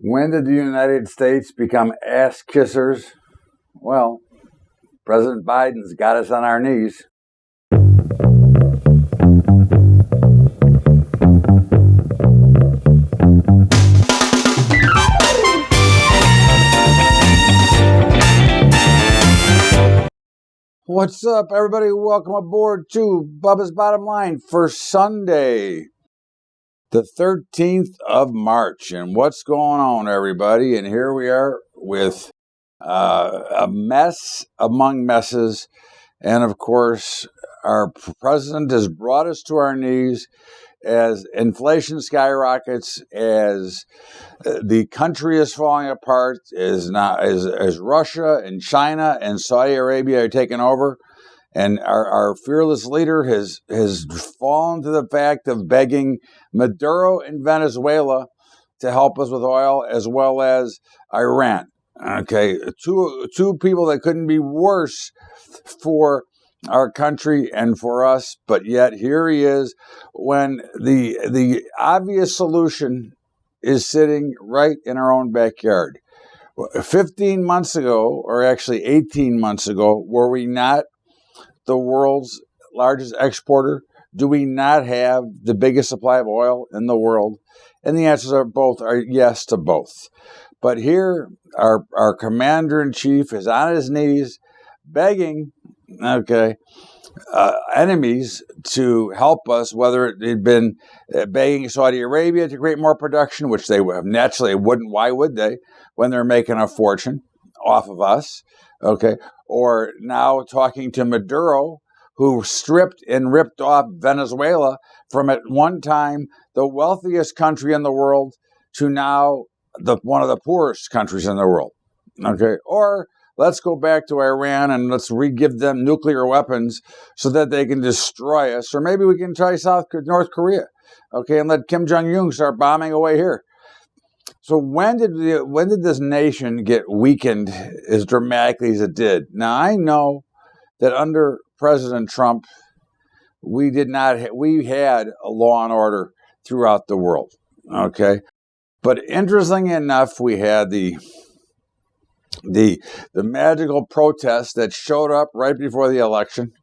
When did the United States become ass kissers? Well, President Biden's got us on our knees. What's up, everybody? Welcome aboard to Bubba's Bottom Line for Sunday, the 13th of March. And what's going on, everybody? And here we are with a mess among messes. And of course, our president has brought us to our knees as inflation skyrockets, as the country is falling apart, as Russia and China and Saudi Arabia are taking over. And our fearless leader has fallen to the fact of begging Maduro in Venezuela to help us with oil, as well as Iran. Okay, two people that couldn't be worse for our country and for us, but yet here he is when the obvious solution is sitting right in our own backyard. 15 months ago, or actually 18 months ago, were we not the world's largest exporter? Do we not have the biggest supply of oil in the world? And the answers are yes to both. But here, our commander-in-chief is on his knees begging, enemies to help us, whether it had been begging Saudi Arabia to create more production, which they naturally wouldn't. Why would they, when they're making a fortune off of us? Okay. Or now talking to Maduro, who stripped and ripped off Venezuela from at one time the wealthiest country in the world to now one of the poorest countries in the world. Okay. Or let's go back to Iran and let's give them nuclear weapons so that they can destroy us. Or maybe we can try North Korea, okay, and let Kim Jong-un start bombing away here. So when did this nation get weakened as dramatically as it did? Now, I know that under President Trump, we had a law and order throughout the world, okay? But interestingly enough, we had the magical protest that showed up right before the election,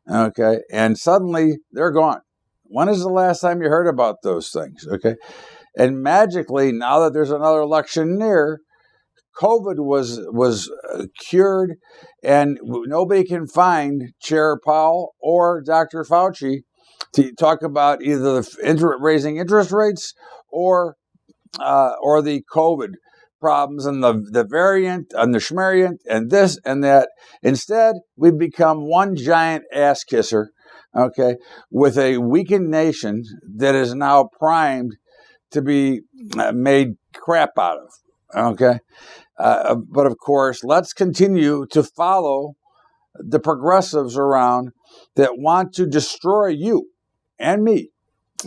okay, and suddenly they're gone. When is the last time you heard about those things, okay? And magically, now that there's another election near, COVID was cured, and nobody can find Chair Powell or Dr. Fauci to talk about either raising interest rates or the COVID problems and the variant and the schmariant and this and that. Instead, we've become one giant ass kisser, okay, with a weakened nation that is now primed to be made crap out of, okay? But of course, let's continue to follow the progressives around that want to destroy you and me,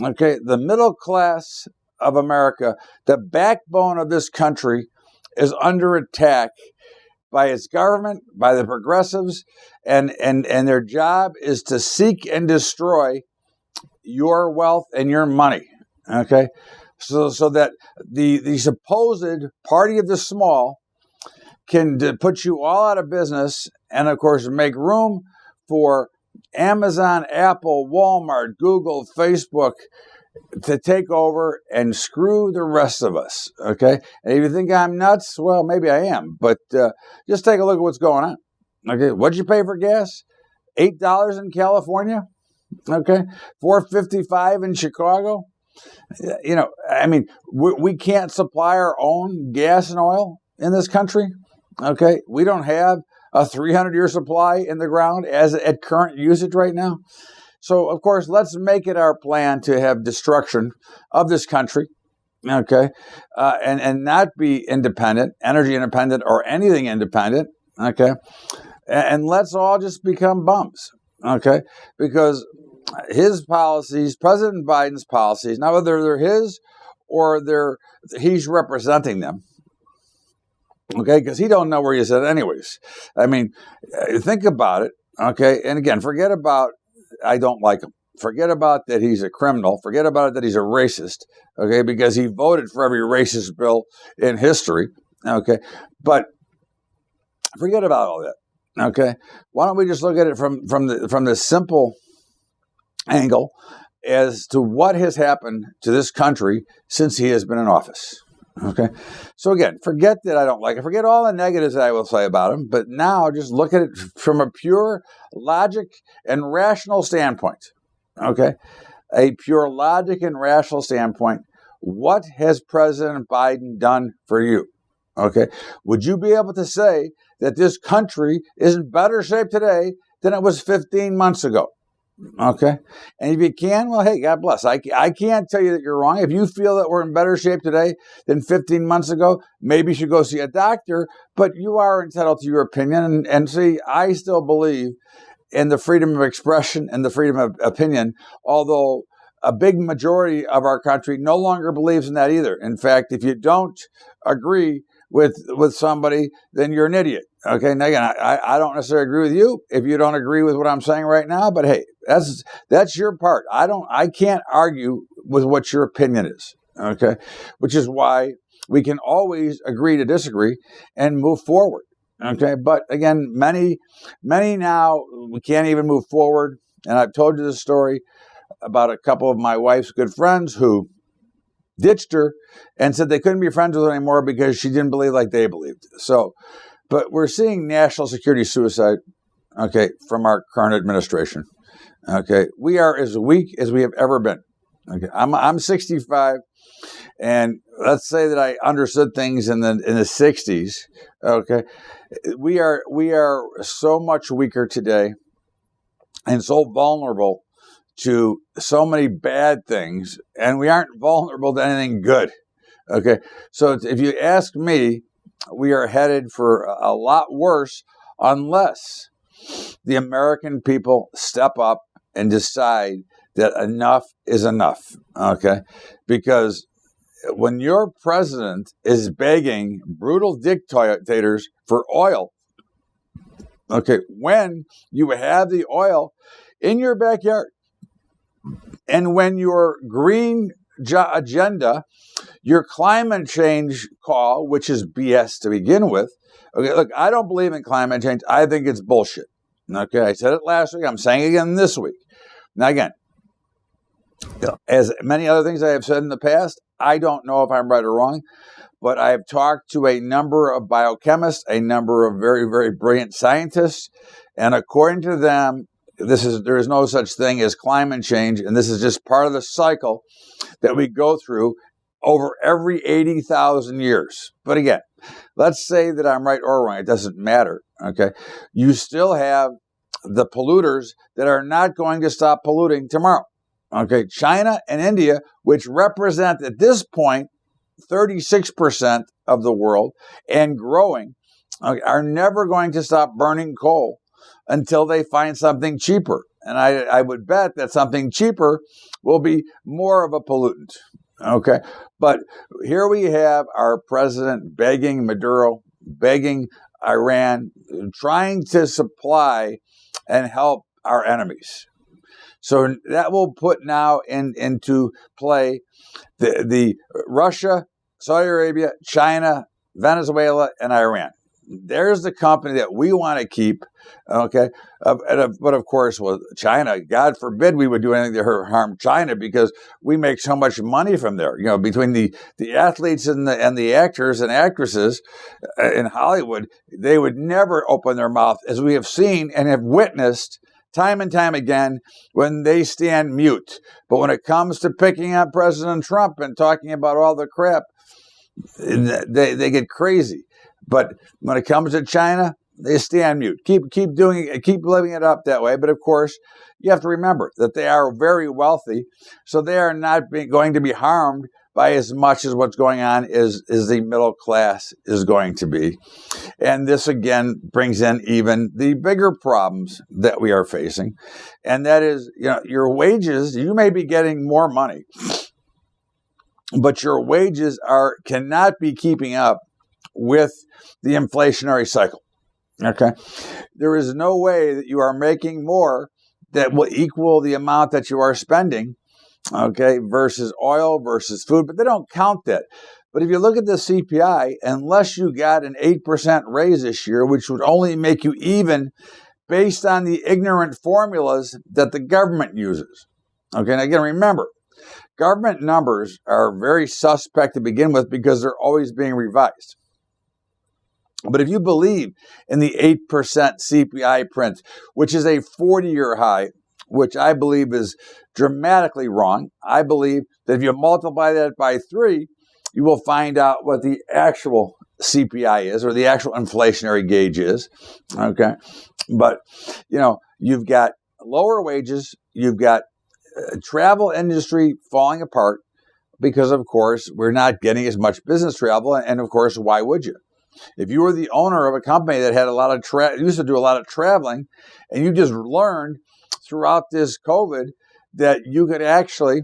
okay? The middle class of America, the backbone of this country, is under attack by its government, by the progressives, and their job is to seek and destroy your wealth and your money, okay? So that the supposed party of the small can put you all out of business and, of course, make room for Amazon, Apple, Walmart, Google, Facebook to take over and screw the rest of us, okay? And if you think I'm nuts, well, maybe I am, but just take a look at what's going on, okay? What'd you pay for gas? $8 in California, okay? $4.55 in Chicago. You know, I mean, we can't supply our own gas and oil in this country, okay? We don't have a 300-year supply in the ground at current usage right now. So, of course, let's make it our plan to have destruction of this country, okay, and not be independent, energy independent, or anything independent, okay, and let's all just become bums, okay, because his policies, President Biden's policies, now whether they're his or he's representing them, okay, because he don't know where he's at anyways. I mean, think about it, okay, and again, forget about I don't like him. Forget about that he's a criminal. Forget about it that he's a racist, okay, because he voted for every racist bill in history, okay? But forget about all that, okay? Why don't we just look at it from the simple angle as to what has happened to this country since he has been in office, okay? So again, forget that I don't like it. Forget all the negatives that I will say about him, but now just look at it from a pure logic and rational standpoint. Okay, a pure logic and rational standpoint. What has President Biden done for you? Okay, would you be able to say that this country is in better shape today than it was 15 months ago? Okay, and if you can, well, hey, God bless. I can't tell you that you're wrong. If you feel that we're in better shape today than 15 months ago, maybe you should go see a doctor, but you are entitled to your opinion. And see, I still believe in the freedom of expression and the freedom of opinion, although a big majority of our country no longer believes in that either. In fact, if you don't agree with somebody, then you're an idiot. Okay, now again, I don't necessarily agree with you if you don't agree with what I'm saying right now, but hey, that's your part. I can't argue with what your opinion is, okay? Which is why we can always agree to disagree and move forward. Okay, but again, many now, we can't even move forward. And I've told you this story about a couple of my wife's good friends who ditched her and said they couldn't be friends with her anymore because she didn't believe like they believed. So, but we're seeing national security suicide, okay, from our current administration. Okay, we are as weak as we have ever been. Okay, I'm 65. And let's say that I understood things in the 60s. Okay, we are so much weaker today, and so vulnerable to so many bad things, and we aren't vulnerable to anything good. Okay, so if you ask me, we are headed for a lot worse unless the American people step up and decide that enough is enough. Okay, because when your president is begging brutal dictators for oil, okay, when you have the oil in your backyard, and when your green agenda, your climate change call, which is BS to begin with, okay, look, I don't believe in climate change. I think it's bullshit. Okay, I said it last week. I'm saying it again this week. Now, again, as many other things I have said in the past, I don't know if I'm right or wrong, but I've talked to a number of biochemists, a number of very, very brilliant scientists, and according to them, there is no such thing as climate change, and this is just part of the cycle that we go through over every 80,000 years. But again, let's say that I'm right or wrong. It doesn't matter, okay? You still have the polluters that are not going to stop polluting tomorrow. Okay, China and India, which represent at this point 36% of the world and growing, are never going to stop burning coal until they find something cheaper. And I would bet that something cheaper will be more of a pollutant. Okay, but here we have our president begging Maduro, begging Iran, trying to supply and help our enemies. So that will put now into play the Russia, Saudi Arabia, China, Venezuela, and Iran. There's the company that we want to keep, okay? But of course, well, China, God forbid we would do anything to harm China because we make so much money from there. You know, between the athletes and the actors and actresses in Hollywood, they would never open their mouth, as we have seen and have witnessed time and time again when they stand mute. But when it comes to picking on President Trump and talking about all the crap, they get crazy. But when it comes to China, they stand mute. Keep doing it, keep living it up that way. But of course, you have to remember that they are very wealthy, so they are not going to be harmed by as much as what's going on is the middle class is going to be. And this again brings in even the bigger problems that we are facing. And that is, you know, your wages, you may be getting more money, but your wages cannot be keeping up with the inflationary cycle. Okay. There is no way that you are making more that will equal the amount that you are spending, okay, versus oil versus food, but they don't count that. But if you look at the CPI, unless you got an 8% raise this year, which would only make you even based on the ignorant formulas that the government uses. Okay, and again, remember, government numbers are very suspect to begin with because they're always being revised. But if you believe in the 8% CPI print, which is a 40-year high, which I believe is dramatically wrong, I believe that if you multiply that by 3, you will find out what the actual CPI is, or the actual inflationary gauge is. Okay, but you've got lower wages, you've got travel industry falling apart because, of course, we're not getting as much business travel, and of course, why would you? If you were the owner of a company that had a lot of used to do a lot of traveling, and you just learned throughout this COVID that you could actually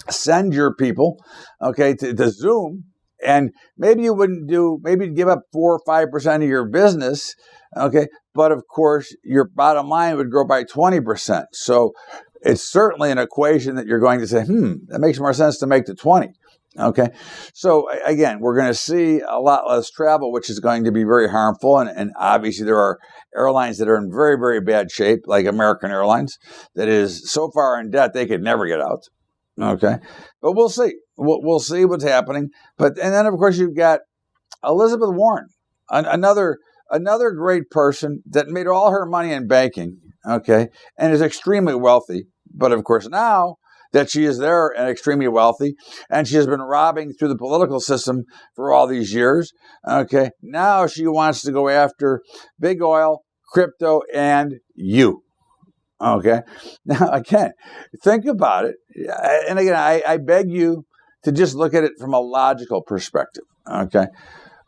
send your people, okay, to Zoom, and maybe you'd give up 4 or 5% of your business, okay, but of course your bottom line would grow by 20%. So it's certainly an equation that you're going to say, that makes more sense to make to 20. Okay, so again, we're going to see a lot less travel, which is going to be very harmful. And obviously there are airlines that are in very, very bad shape, like American Airlines, that is so far in debt they could never get out. Okay, but we'll see. We'll see what's happening. And then, of course, you've got Elizabeth Warren, another great person that made all her money in banking, okay, and is extremely wealthy. But, of course, now that she is there and extremely wealthy, and she has been robbing through the political system for all these years, okay, now she wants to go after big oil, crypto, and you. Okay. Now, again, think about it. And again, I beg you to just look at it from a logical perspective. Okay.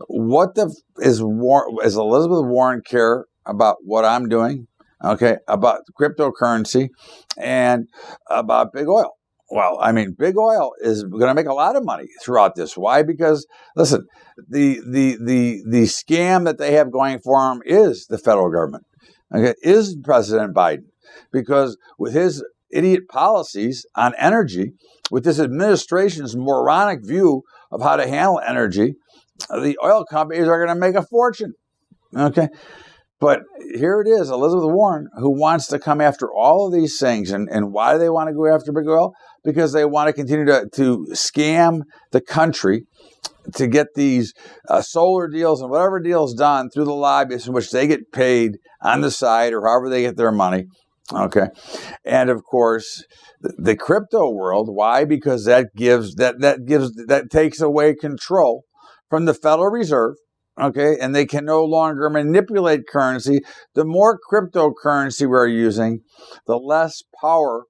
What is Elizabeth Warren care about what I'm doing? Okay. About cryptocurrency and about big oil? Well, I mean, big oil is going to make a lot of money throughout this. Why? Because, listen, the scam that they have going for them is the federal government. Okay. Is President Biden. Because with his idiot policies on energy, with this administration's moronic view of how to handle energy, the oil companies are going to make a fortune. Okay. But here it is, Elizabeth Warren, who wants to come after all of these things. And why do they want to go after big oil? Because they want to continue to scam the country to get these solar deals and whatever deals done through the lobbyists in which they get paid on the side or however they get their money. Okay. And of course, the crypto world, why? Because that takes away control from the Federal Reserve. Okay. And they can no longer manipulate currency. The more cryptocurrency we're using, the less power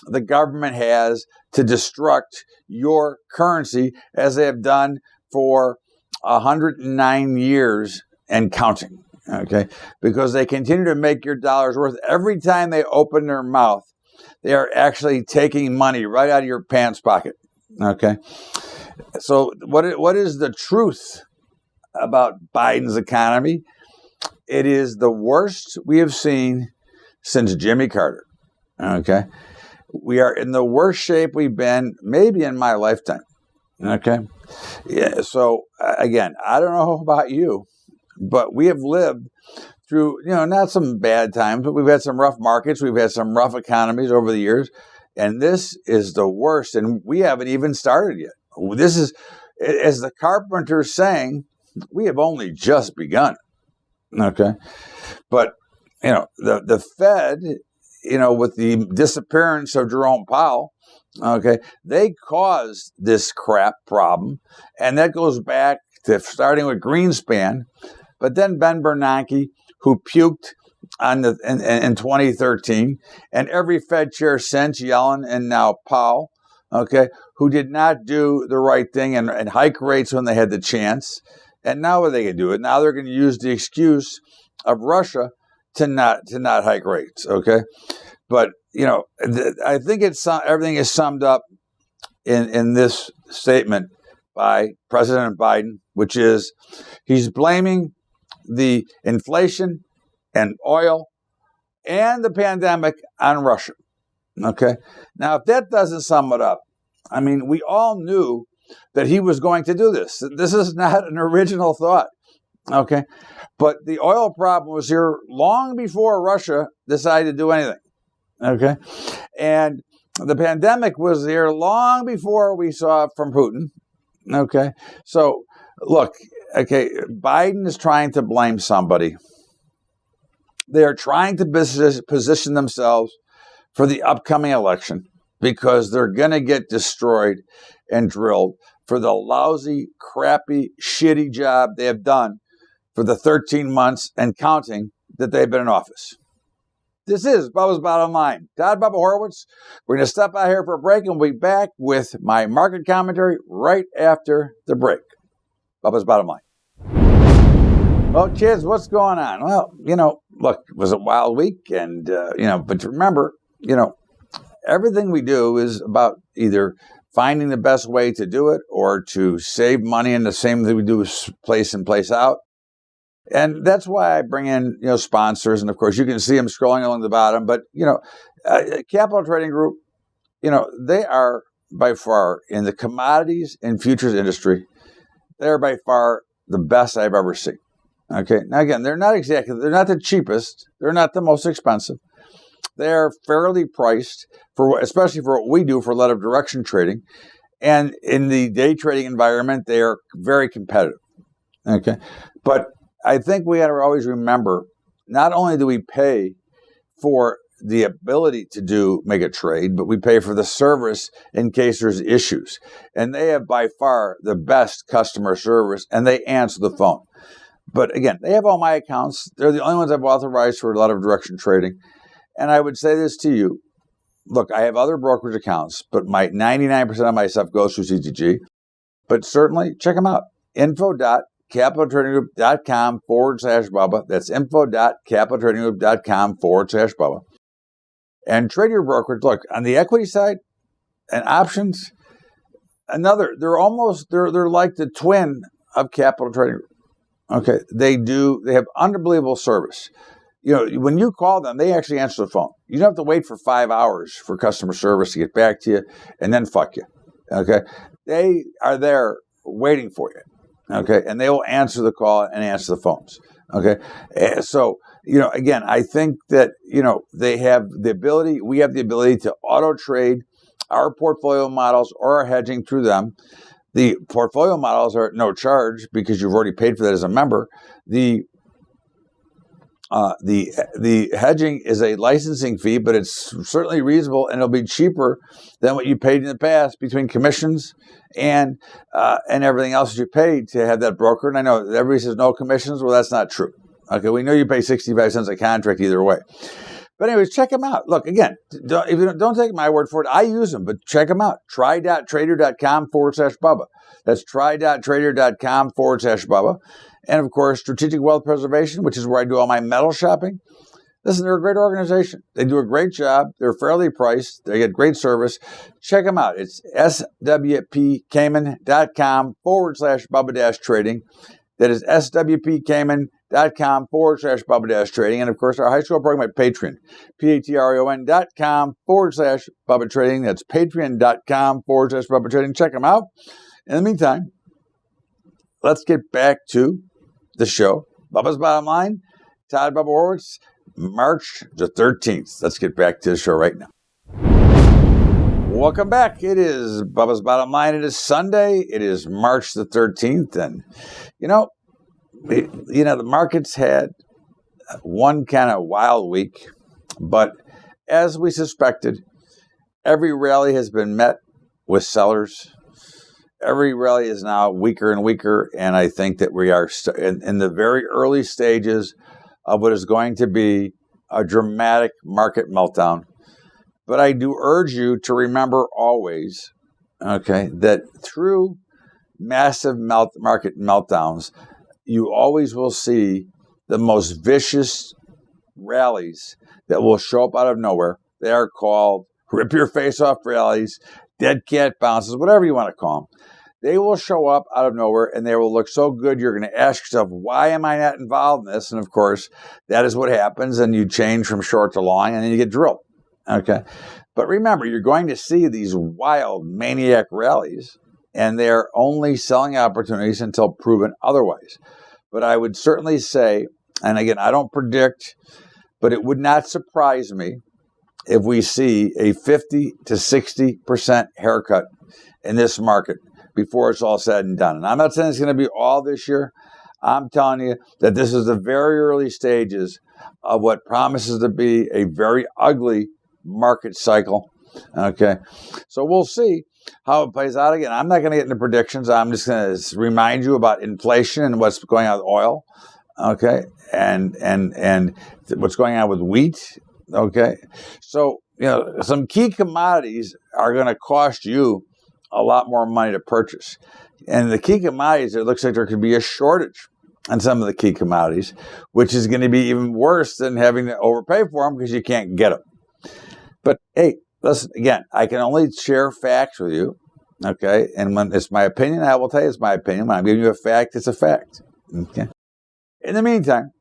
the government has to destruct your currency, as they have done for 109 years and counting. Okay, because they continue to make your dollars worth. Every time they open their mouth, they are actually taking money right out of your pants pocket. Okay, so what is the truth about Biden's economy? It is the worst we have seen since Jimmy Carter. Okay, we are in the worst shape we've been maybe in my lifetime. Okay, yeah. So again, I don't know about you, but we have lived through, not some bad times, but we've had some rough markets. We've had some rough economies over the years. And this is the worst. And we haven't even started yet. This is, as the carpenter's saying, we have only just begun. Okay. But, the Fed, with the disappearance of Jerome Powell, okay, they caused this crap problem. And that goes back to starting with Greenspan. But then Ben Bernanke, who puked in 2013, and every Fed chair since, Yellen and now Powell, okay, who did not do the right thing and hike rates when they had the chance. And now what are they going to do? Now they're going to use the excuse of Russia to not hike rates, okay? But, I think everything is summed up in this statement by President Biden, which is he's blaming the inflation and oil and the pandemic on Russia. Okay. Now, if that doesn't sum it up, I mean, we all knew that he was going to do this. This is not an original thought. Okay. But the oil problem was here long before Russia decided to do anything. Okay. And the pandemic was here long before we saw it from Putin. Okay. So, look, okay, Biden is trying to blame somebody. They are trying to position themselves for the upcoming election because they're going to get destroyed and drilled for the lousy, crappy, shitty job they have done for the 13 months and counting that they've been in office. This is Bubba's Bottom Line. Todd Bubba Horowitz. We're going to step out here for a break and we'll be back with my market commentary right after the break. Bubba's Bottom Line. Well, kids, what's going on? Well, look, it was a wild week and, but remember, everything we do is about either finding the best way to do it or to save money, and the same thing we do is place in, place out. And that's why I bring in, sponsors. And of course, you can see them scrolling along the bottom. But, Capital Trading Group, they are by far in the commodities and futures industry, they're by far the best I've ever seen. Okay. Now, again, they're not the cheapest. They're not the most expensive. They're fairly priced especially for what we do for a lot of direction trading. And in the day trading environment, they are very competitive. Okay. But I think we got to always remember, not only do we pay for the ability to make a trade, but we pay for the service in case there's issues. And they have by far the best customer service, and they answer the phone. But again, they have all my accounts. They're the only ones I've authorized for a lot of direction trading. And I would say this to you. Look, I have other brokerage accounts, but my 99% of my stuff goes through CTG. But certainly check them out. info.capitaltradinggroup.com/Bubba. That's info.capitaltradinggroup.com/Bubba. And trade your brokerage. Look, on the equity side and options, they're like the twin of Capital Trading Group. Okay. They have unbelievable service. When you call them, they actually answer the phone. You don't have to wait for 5 hours for customer service to get back to you and then fuck you. Okay. They are there waiting for you. Okay. And they will answer the call and answer the phones. Okay. So, again, I think that, they have the ability, we have the ability to auto trade our portfolio models or our hedging through them. The portfolio models are at no charge because you've already paid for that as a member. The hedging is a licensing fee, but it's certainly reasonable, and it'll be cheaper than what you paid in the past between commissions and everything else that you paid to have that broker. And I know everybody says no commissions. Well, that's not true. Okay, we know you pay 65 cents a contract either way. But anyways, check them out. Look, again, don't take my word for it. I use them, but check them out. Try.trader.com/Bubba. That's try.trader.com/Bubba. And of course, Strategic Wealth Preservation, which is where I do all my metal shopping. Listen, they're a great organization. They do a great job. They're fairly priced. They get great service. Check them out. It's swpcayman.com/Bubba-trading. That is swpcayman.com/Bubba-trading. And of course, our high school program at Patreon, patreon.com/Bubba-trading. That's patreon.com/Bubba-trading. Check them out. In the meantime, let's get back to the show. Bubba's Bottom Line, Todd Bubba Horowitz, March the 13th. Let's get back to the show right now. Welcome back. It is Bubba's Bottom Line. It is Sunday. It is March the 13th. And, the markets had one kind of wild week. But as we suspected, every rally has been met with sellers. Every rally is now weaker and weaker, and I think that we are in the very early stages of what is going to be a dramatic market meltdown. But I do urge you to remember always, okay, that through massive market meltdowns, you always will see the most vicious rallies that will show up out of nowhere. They are called rip your face off rallies, dead cat bounces, whatever you want to call them. they will show up out of nowhere and they will look so good. You're going to ask yourself, why am I not involved in this? And of course, that is what happens. And you change from short to long and then you get drilled. Okay. But remember, you're going to see these wild maniac rallies and they're only selling opportunities until proven otherwise. But I would certainly say, and again, I don't predict, but it would not surprise me if we see a 50 to 60% haircut in this market before it's all said and done. And I'm not saying it's going to be all this year. I'm telling you that this is the very early stages of what promises to be a very ugly market cycle. Okay. So we'll see how it plays out. Again, I'm not going to get into predictions. I'm just going to remind you about inflation and what's going on with oil. Okay. And what's going on with wheat. Okay. So, some key commodities are going to cost you a lot more money to purchase. And the key commodities, it looks like there could be a shortage on some of the key commodities, which is going to be even worse than having to overpay for them because you can't get them. But hey, listen, again, I can only share facts with you, okay? And when it's my opinion, I will tell you it's my opinion. When I'm giving you a fact, it's a fact, okay? In the meantime,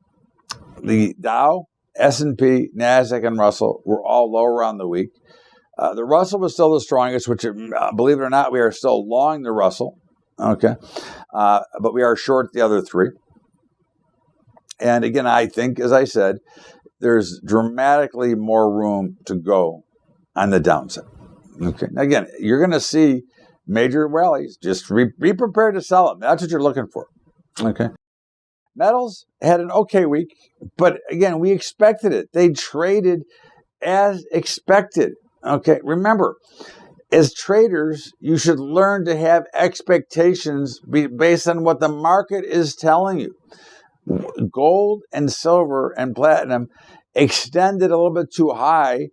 the Dow, S&P, NASDAQ, and Russell were all lower on the week. The Russell was still the strongest, which, believe it or not, we are still long the Russell, okay? But we are short the other three. And again, I think, as I said, there's dramatically more room to go on the downside. Okay. Again, you're going to see major rallies. Just be prepared to sell them. That's what you're looking for. Okay. Metals had an okay week, but again, we expected it. They traded as expected. Okay. Remember, as traders, you should learn to have expectations based on what the market is telling you. Gold and silver and platinum extended a little bit too high.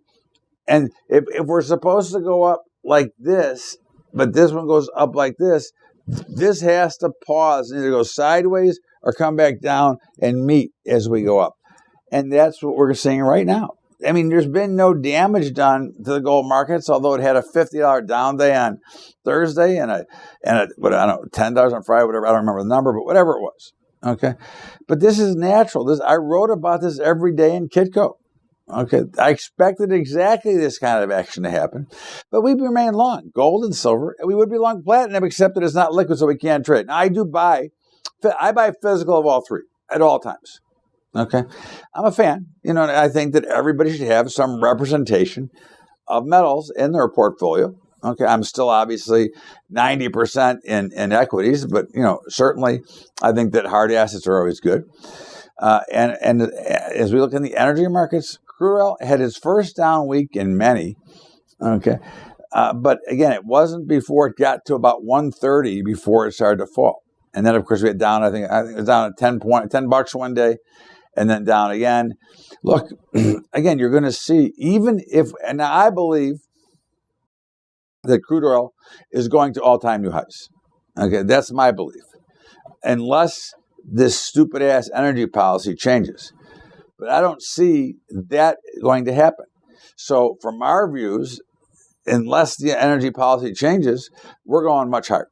And if we're supposed to go up like this, but this one goes up like this has to pause and either go sideways or come back down and meet as we go up. And that's what we're seeing right now. I mean, there's been no damage done to the gold markets, although it had a $50 down day on Thursday and a what, I don't know, $10 on Friday, whatever. I don't remember the number, but whatever it was. Okay. But this is natural. I wrote about this every day in Kitco. Okay. I expected exactly this kind of action to happen, but we remain long gold and silver, and we would be long platinum, except that it's not liquid, so we can't trade. Now, I buy physical of all three at all times. Okay. I'm a fan, and I think that everybody should have some representation of metals in their portfolio. Okay, I'm still obviously 90% in equities, but certainly I think that hard assets are always good. And as we look in the energy markets, crude oil had its first down week in many. Okay, but again, it wasn't before it got to about 130 before it started to fall, and then of course we had down. I think it was down at $10 one day, and then down again. Look, again, you're going to see and I believe that crude oil is going to all-time new highs. Okay, that's my belief. Unless this stupid-ass energy policy changes. But I don't see that going to happen. So from our views, unless the energy policy changes, we're going much higher.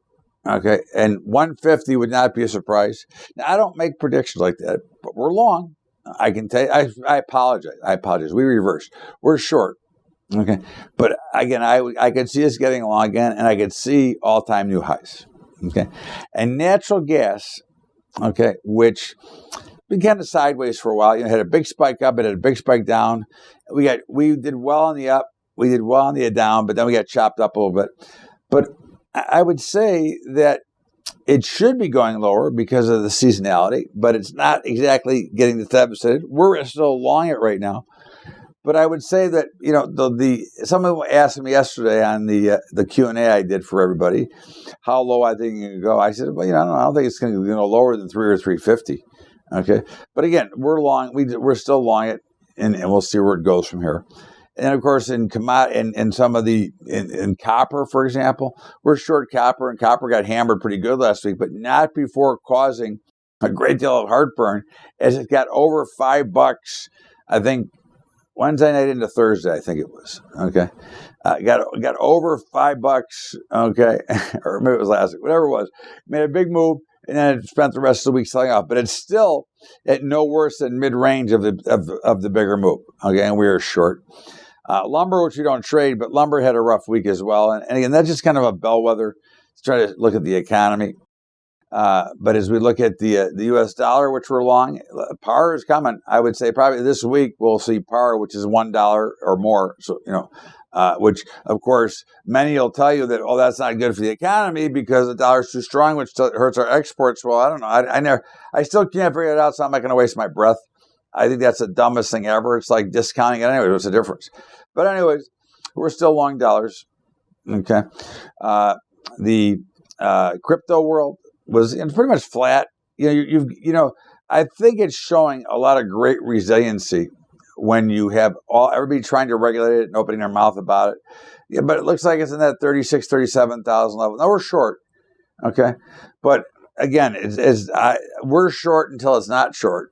Okay, and 150 would not be a surprise. Now, I don't make predictions like that, but we're long. I can tell you, I apologize. We reversed. We're short. Okay, but again, I could see us getting along again, and I could see all-time new highs. Okay, and natural gas, okay, which began to sideways for a while. Had a big spike up, it had a big spike down. We did well on the up, we did well on the down, but then we got chopped up a little bit. But I would say that it should be going lower because of the seasonality, but it's not exactly getting the deficit. We're still long it right now. But I would say that, someone asked me yesterday on the Q&A I did for everybody, how low I think it can go. I said, well, I don't think it's going to go lower than 3 or 350. Okay. But again, we're long, we're still long it, and we'll see where it goes from here. And of course, in some of in copper, for example, we're short copper, and copper got hammered pretty good last week, but not before causing a great deal of heartburn as it got over $5, I think, Wednesday night into Thursday, I think it was. Okay. Got over $5, okay, or maybe it was last week, whatever it was. Made a big move, and then it spent the rest of the week selling off. But it's still at no worse than mid-range of the bigger move, okay, and we were short. Lumber, which we don't trade, but lumber had a rough week as well. And again, that's just kind of a bellwether to try to look at the economy. But as we look at the U.S. dollar, which we're long, par is coming. I would say probably this week we'll see par, which is $1 or more. So, which, of course, many will tell you that, that's not good for the economy because the dollar's too strong, which hurts our exports. Well, I don't know. I still can't figure it out, so I'm not going to waste my breath. I think that's the dumbest thing ever. It's like discounting it anyway. What's the difference? But anyways, we're still long dollars. Okay. The crypto world was pretty much flat. I think it's showing a lot of great resiliency when you have everybody trying to regulate it and opening their mouth about it. Yeah, but it looks like it's in that 36, 37,000 level. Now we're short. Okay. But again, we're short until it's not short.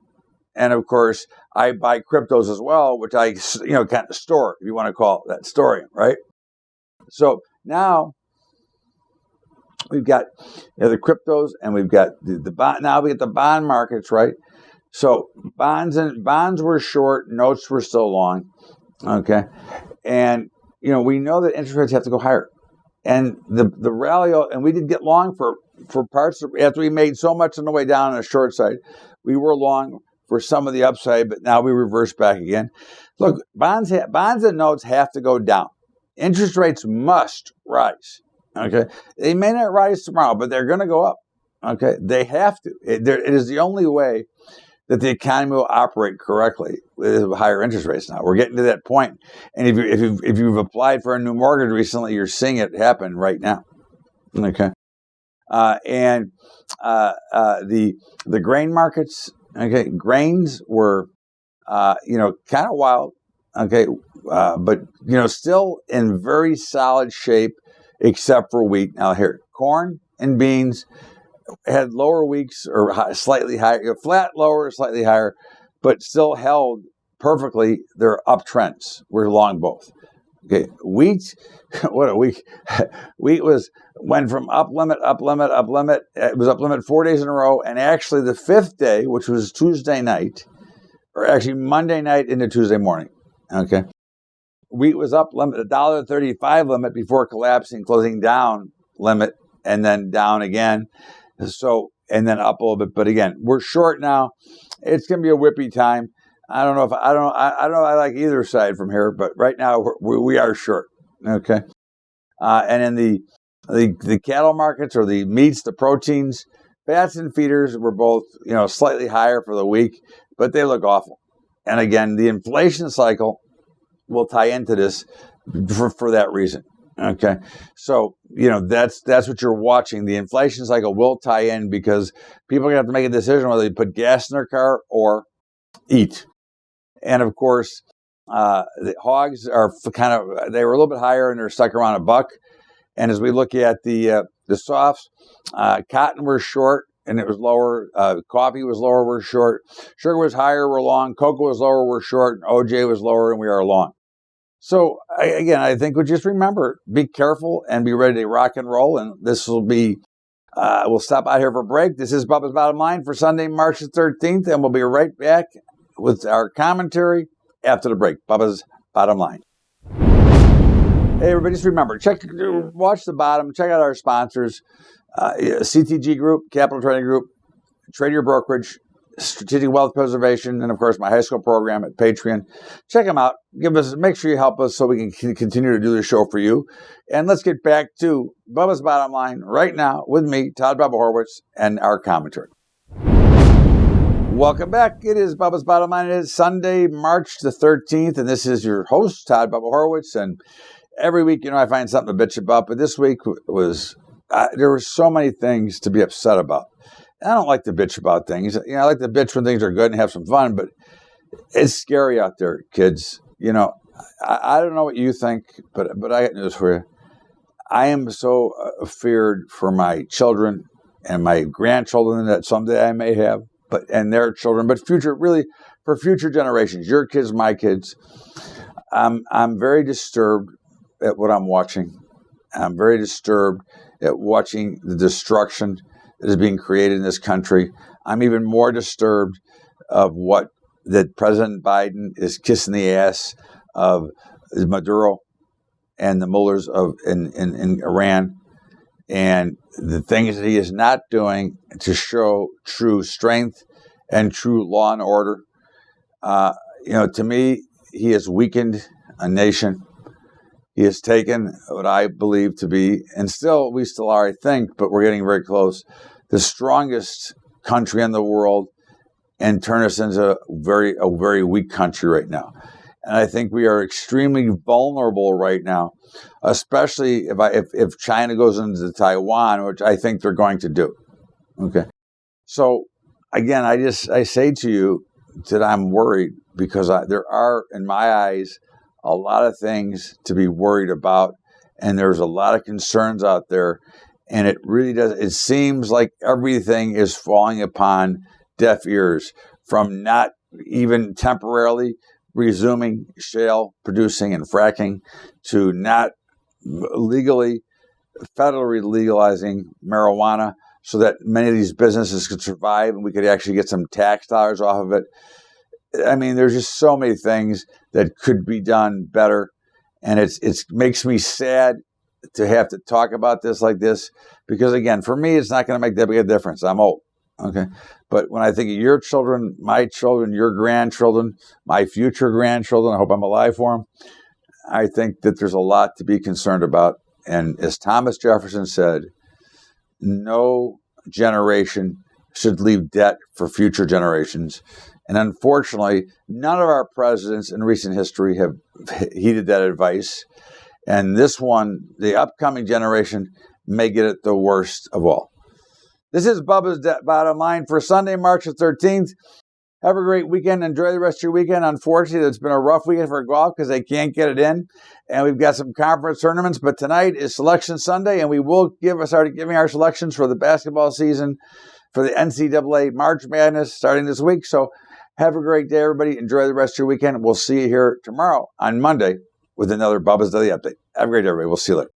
And of course, I buy cryptos as well, which I, kind of store, if you want to call it that, storing, right? So now we've got the cryptos, and we've got the bond. Now we get the bond markets, right? So bonds were short, notes were still long, okay? And we know that interest rates have to go higher, and the rally, and we did get long for parts after we made so much on the way down on the short side. We were long for some of the upside, but now we reverse back again. Look, bonds and notes have to go down. Interest rates must rise. Okay, they may not rise tomorrow, but they're going to go up. Okay, they have to. It is the only way that the economy will operate correctly with higher interest rates. Now we're getting to that point, and if you've applied for a new mortgage recently, you're seeing it happen right now. Okay, and the grain markets. Okay, grains were kind of wild. Okay, but still in very solid shape. Except for wheat. Now here, corn and beans had lower weeks or slightly higher, flat lower, slightly higher, but still held perfectly their uptrends. We're long both. Okay, wheat, what a week. Wheat went from up limit. It was up limit 4 days in a row, and actually the fifth day, which was Tuesday night, or actually Monday night into Tuesday morning. Okay. Wheat was up limit, $1.35 limit before collapsing, closing down limit, and then down again. So, and then up a little bit. But again, we're short now. It's going to be a whippy time. I don't know if I like either side from here, but right now we are short. Okay. And in the cattle markets, or the meats, the proteins, fats and feeders were both, slightly higher for the week, but they look awful. And again, the inflation cycle will tie into this for that reason. Okay. So, that's what you're watching. The inflation cycle will tie in because people are going to have to make a decision whether they put gas in their car or eat. And of course, the hogs are they were a little bit higher and they're stuck around $1. And as we look at the softs, cotton was short and it was lower. Coffee was lower, we're short. Sugar was higher, we're long. Cocoa was lower, we're short. And OJ was lower and we are long. So, I think we just remember, be careful and be ready to rock and roll. And this will be, we'll stop out here for a break. This is Bubba's Bottom Line for Sunday, March the 13th. And we'll be right back with our commentary after the break. Bubba's Bottom Line. Hey, everybody, just remember, watch the bottom. Check out our sponsors, CTG Group, Capital Trading Group, Trade Your Brokerage, Strategic Wealth Preservation, and of course my high school program at Patreon. Check them out. Make sure you help us so we can continue to do the show for you. And let's get back to Bubba's Bottom Line right now with me, Todd Bubba Horwitz, and our commentary. Welcome back. It is Bubba's Bottom Line. It is Sunday, March the 13th, and this is your host, Todd Bubba Horwitz. And every week, I find something to bitch about, but this week was there were so many things to be upset about. I don't like to bitch about things. I like to bitch when things are good and have some fun, but it's scary out there, kids. I don't know what you think, but I got news for you. I am so feared for my children and my grandchildren that someday I may have, and their children, but for future generations, your kids, my kids. I'm very disturbed at what I'm watching. I'm very disturbed at watching the destruction that is being created in this country. I'm even more disturbed of that President Biden is kissing the ass of Maduro and the mullahs in Iran, and the things that he is not doing to show true strength and true law and order. To me, he has weakened a nation. He has taken what I believe to be, and we still are, I think, but we're getting very close, the strongest country in the world, and turn us into a very weak country right now. And I think we are extremely vulnerable right now, especially if China goes into Taiwan, which I think they're going to do. Okay. So again, I say to you that I'm worried because there are, in my eyes, a lot of things to be worried about, and there's a lot of concerns out there, and it really does. It seems like everything is falling upon deaf ears, from not even temporarily resuming shale producing and fracking to not federally legalizing marijuana so that many of these businesses could survive and we could actually get some tax dollars off of it. I mean, there's just so many things that could be done better. And it makes me sad to have to talk about this like this, because again, for me, it's not going to make that big a difference. I'm old. Okay. But when I think of your children, my children, your grandchildren, my future grandchildren, I hope I'm alive for them, I think that there's a lot to be concerned about. And as Thomas Jefferson said, no generation should leave debt for future generations. And unfortunately, none of our presidents in recent history have heeded that advice. And this one, the upcoming generation, may get it the worst of all. This is Bubba's Bottom Line for Sunday, March the 13th. Have a great weekend. Enjoy the rest of your weekend. Unfortunately, it's been a rough weekend for golf because they can't get it in. And we've got some conference tournaments. But tonight is Selection Sunday, and we will start giving our selections for the basketball season for the NCAA March Madness starting this week. So have a great day, everybody. Enjoy the rest of your weekend. We'll see you here tomorrow on Monday with another Bubba's Daily Update. Have a great day, everybody. We'll see you later.